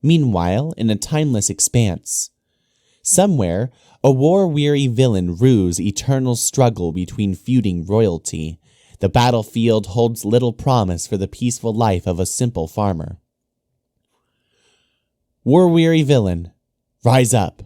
Meanwhile, in a timeless expanse, somewhere, a war-weary villain rues eternal struggle between feuding royalty. The battlefield holds little promise for the peaceful life of a simple farmer. War-weary villain, rise up.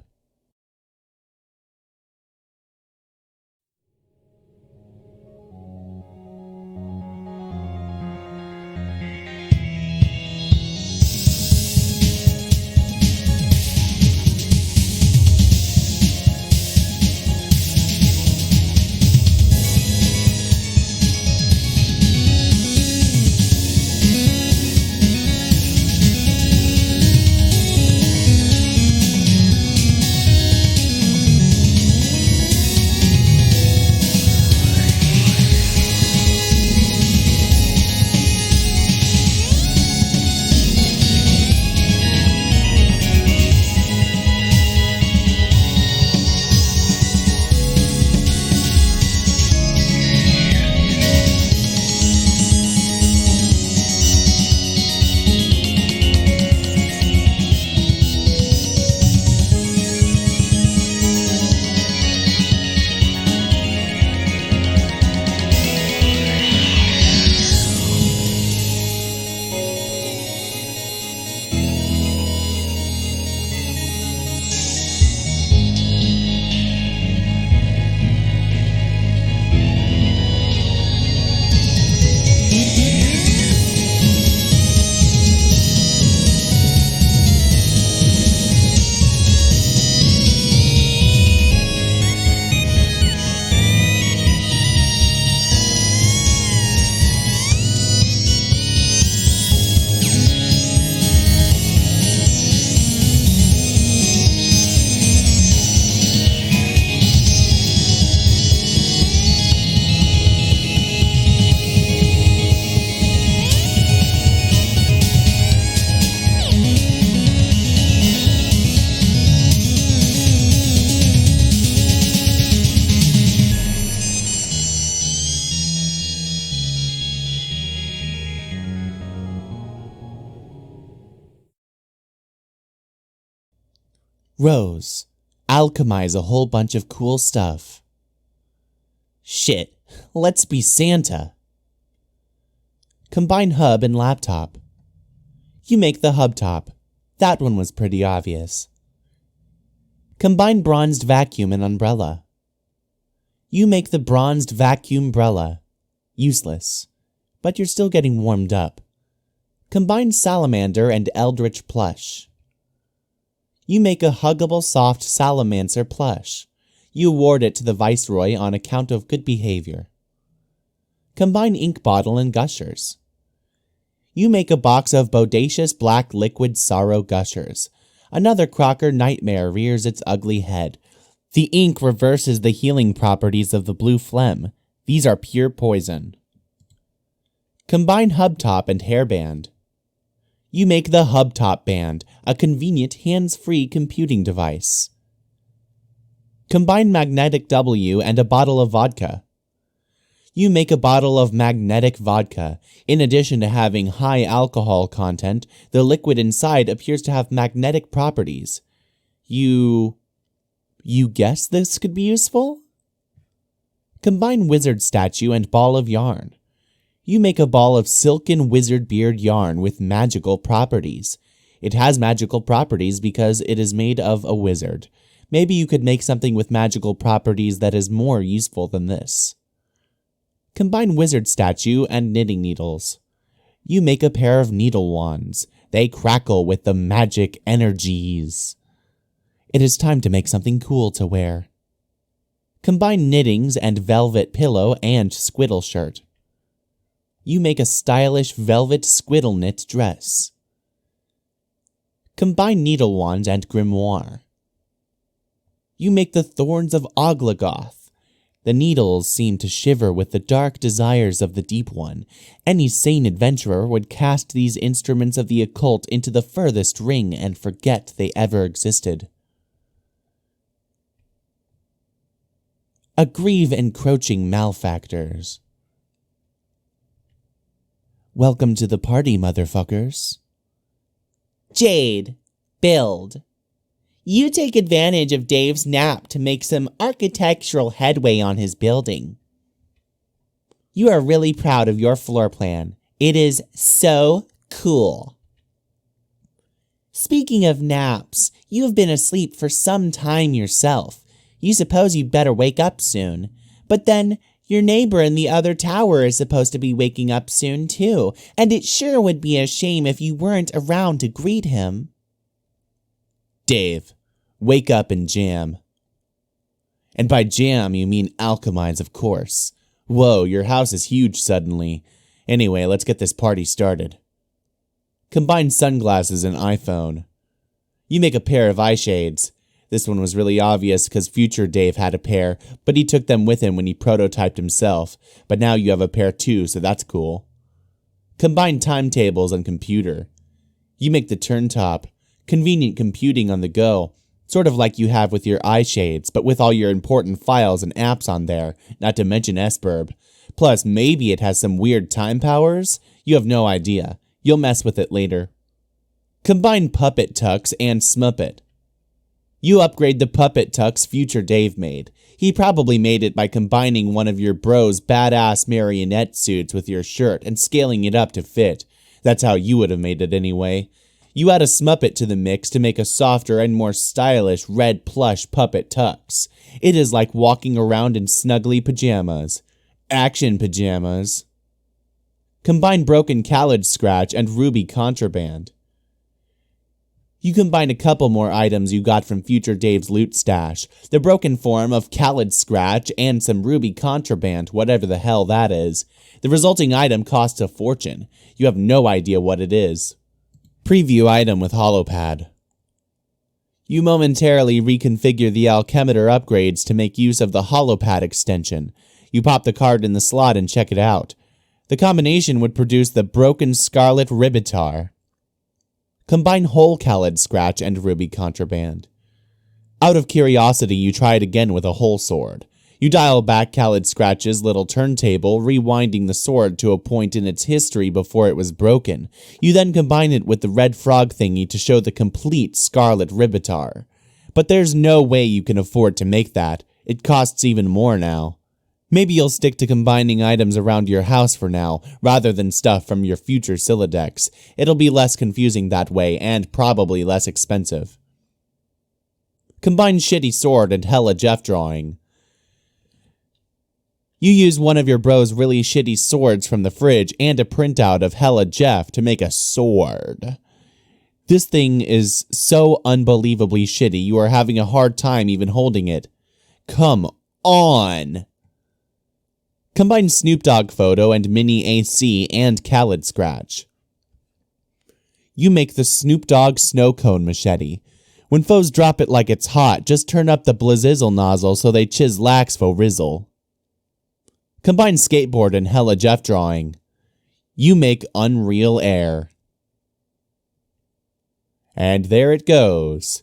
Rose, alchemize a whole bunch of cool stuff. Shit, let's be Santa. Combine hub and laptop. You make the hub top. That one was pretty obvious. Combine bronzed vacuum and umbrella. You make the bronzed vacuum umbrella. Useless, but you're still getting warmed up. Combine salamander and eldritch plush. You make a huggable soft salamander plush. You award it to the Viceroy on account of good behavior. Combine ink bottle and gushers. You make a box of bodacious black liquid sorrow gushers. Another Crocker nightmare rears its ugly head. The ink reverses the healing properties of the blue phlegm. These are pure poison. Combine hubtop and hairband. You make the hubtop band, a convenient hands-free computing device. Combine magnetic W and a bottle of vodka. You make a bottle of magnetic vodka. In addition to having high alcohol content, the liquid inside appears to have magnetic properties. You guess this could be useful? Combine wizard statue and ball of yarn. You make a ball of silken wizard beard yarn with magical properties. It has magical properties because it is made of a wizard. Maybe you could make something with magical properties that is more useful than this. Combine wizard statue and knitting needles. You make a pair of needle wands. They crackle with the magic energies. It is time to make something cool to wear. Combine knittings and velvet pillow and squiddle shirt. You make a stylish velvet squiddle knit dress. Combine needle wand and grimoire. You make the thorns of Oglagoth. The needles seem to shiver with the dark desires of the Deep One. Any sane adventurer would cast these instruments of the occult into the furthest ring and forget they ever existed. Aggrieve encroaching malefactors. Welcome to the party, motherfuckers. Jade, build. You take advantage of Dave's nap to make some architectural headway on his building. You are really proud of your floor plan. It is so cool. Speaking of naps, you have been asleep for some time yourself. You suppose you'd better wake up soon. But then, your neighbor in the other tower is supposed to be waking up soon too, and it sure would be a shame if you weren't around to greet him. Dave, wake up and jam. And by jam, you mean alchemize, of course. Whoa, your house is huge suddenly. Anyway, let's get this party started. Combine sunglasses and iPhone. You make a pair of eye shades. This one was really obvious because future Dave had a pair, but he took them with him when he prototyped himself. But now you have a pair too, so that's cool. Combine timetables and computer. You make the turntop. Convenient computing on the go. Sort of like you have with your eye shades, but with all your important files and apps on there, not to mention SBurb. Plus, maybe it has some weird time powers? You have no idea. You'll mess with it later. Combine Puppet Tux and Smuppet. You upgrade the Puppet Tux future Dave made. He probably made it by combining one of your bro's badass marionette suits with your shirt and scaling it up to fit. That's how you would have made it anyway. You add a Smuppet to the mix to make a softer and more stylish red plush Puppet Tux. It is like walking around in snuggly pajamas. Action pajamas. Combine Broken Khaled Scratch and Ruby Contraband. You combine a couple more items you got from future Dave's loot stash. The broken form of Khaled Scratch and some Ruby Contraband, whatever the hell that is. The resulting item costs a fortune. You have no idea what it is. Preview item with HoloPad. You momentarily reconfigure the Alchemitor upgrades to make use of the HoloPad extension. You pop the card in the slot and check it out. The combination would produce the Broken Scarlet Ribitar. Combine whole Khaled Scratch and Ruby Contraband. Out of curiosity, you try it again with a whole sword. You dial back Khaled Scratch's little turntable, rewinding the sword to a point in its history before it was broken. You then combine it with the red frog thingy to show the complete Scarlet Ribitar. But there's no way you can afford to make that. It costs even more now. Maybe you'll stick to combining items around your house for now, rather than stuff from your future Sylladex. It'll be less confusing that way, and probably less expensive. Combine Shitty Sword and Hella Jeff Drawing. You use one of your bro's really shitty swords from the fridge and a printout of Hella Jeff to make a sword. This thing is so unbelievably shitty you are having a hard time even holding it. Come on! Combine Snoop Dogg photo and mini AC and Khaled Scratch. You make the Snoop Dogg snow cone machete. When foes drop it like it's hot, just turn up the Blazizzle nozzle so they chislax fo rizzle. Combine skateboard and Hella Jeff Drawing. You make Unreal Air. And there it goes.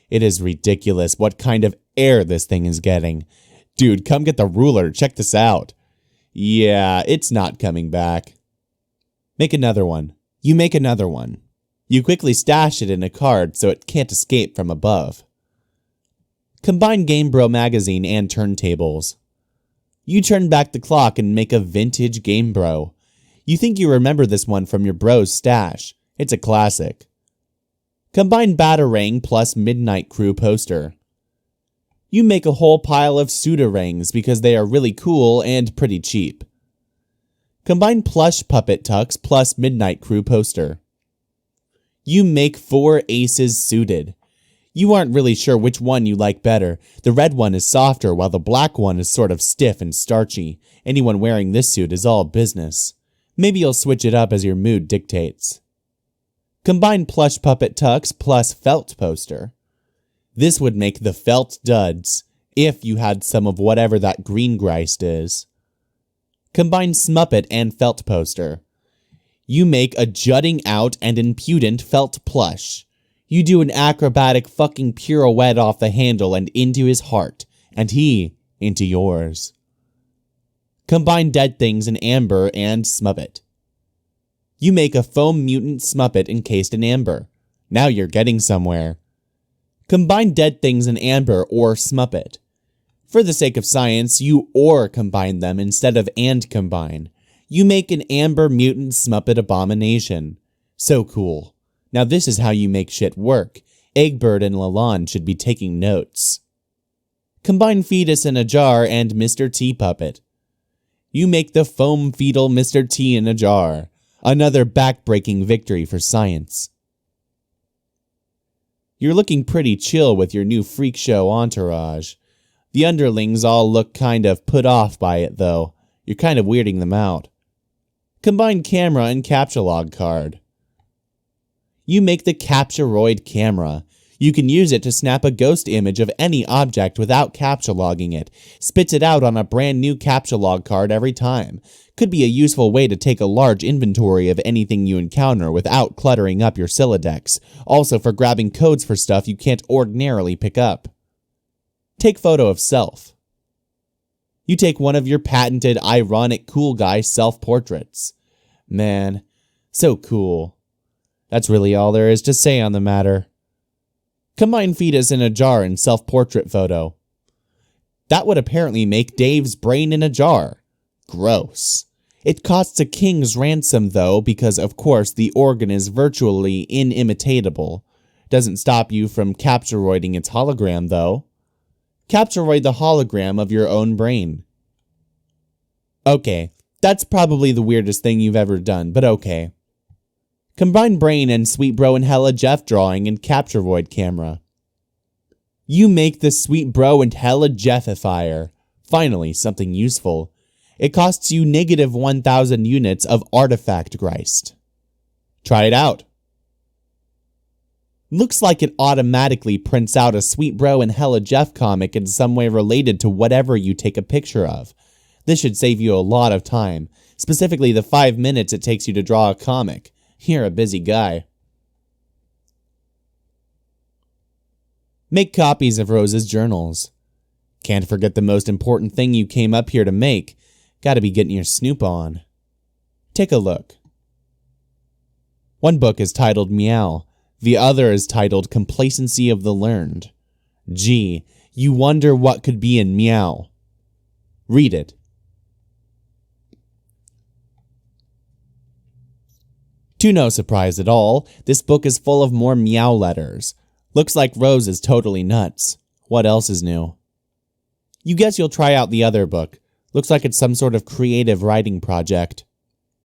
It is ridiculous what kind of air this thing is getting. Dude, come get the ruler, check this out. Yeah, it's not coming back. Make another one. You make another one. You quickly stash it in a card so it can't escape from above. Combine Game Bro magazine and turntables. You turn back the clock and make a vintage Game Bro. You think you remember this one from your bro's stash. It's a classic. Combine Batarang plus Midnight Crew poster. You make a whole pile of Sudarangs because they are really cool and pretty cheap. Combine plush Puppet Tux plus Midnight Crew poster. You make 4 aces suited. You aren't really sure which one you like better. The red one is softer while the black one is sort of stiff and starchy. Anyone wearing this suit is all business. Maybe you'll switch it up as your mood dictates. Combine plush Puppet Tux plus felt poster. This would make the felt duds, if you had some of whatever that green Grist is. Combine Smuppet and felt poster. You make a jutting out and impudent felt plush. You do an acrobatic fucking pirouette off the handle and into his heart, and he into yours. Combine Dead Things in amber and Smuppet. You make a foam mutant Smuppet encased in amber. Now you're getting somewhere. Combine dead things in amber or smuppet. For the sake of science, you or combine them instead of and combine. You make an amber mutant smuppet abomination. So cool. Now this is how you make shit work. Eggbird and Lalonde should be taking notes. Combine fetus in a jar and Mr. T puppet. You make the foam fetal Mr. T in a jar. Another back-breaking victory for science. You're looking pretty chill with your new freak show entourage. The underlings all look kind of put off by it, though. You're kind of weirding them out. Combine camera and capture log card. You make the Capturoid camera. You can use it to snap a ghost image of any object without capture logging it. Spits it out on a brand new capture log card every time. Could be a useful way to take a large inventory of anything you encounter without cluttering up your Sylladex. Also for grabbing codes for stuff you can't ordinarily pick up. Take photo of self. You take one of your patented ironic cool guy self-portraits. Man, so cool. That's really all there is to say on the matter. Combine fetus in a jar and self-portrait photo. That would apparently make Dave's brain in a jar. Gross. It costs a king's ransom though, because of course the organ is virtually inimitatable. Doesn't stop you from capturoiding its hologram though. Capturoid the hologram of your own brain. Okay, that's probably the weirdest thing you've ever done, but okay. Combine brain and Sweet Bro and Hella Jeff drawing and Capturoid camera. You make the Sweet Bro and Hella Jeffifier. Finally, something useful. It costs you negative 1,000 units of artifact Geist. Try it out. Looks like it automatically prints out a Sweet Bro and Hella Jeff comic in some way related to whatever you take a picture of. This should save you a lot of time, specifically the 5 minutes it takes you to draw a comic. You're a busy guy. Make copies of Rose's journals. Can't forget the most important thing you came up here to make. Gotta be getting your snoop on. Take a look. One book is titled Meow. The other is titled Complacency of the Learned. Gee, you wonder what could be in Meow. Read it. To no surprise at all, this book is full of more meow letters. Looks like Rose is totally nuts. What else is new? You guess you'll try out the other book. Looks like it's some sort of creative writing project.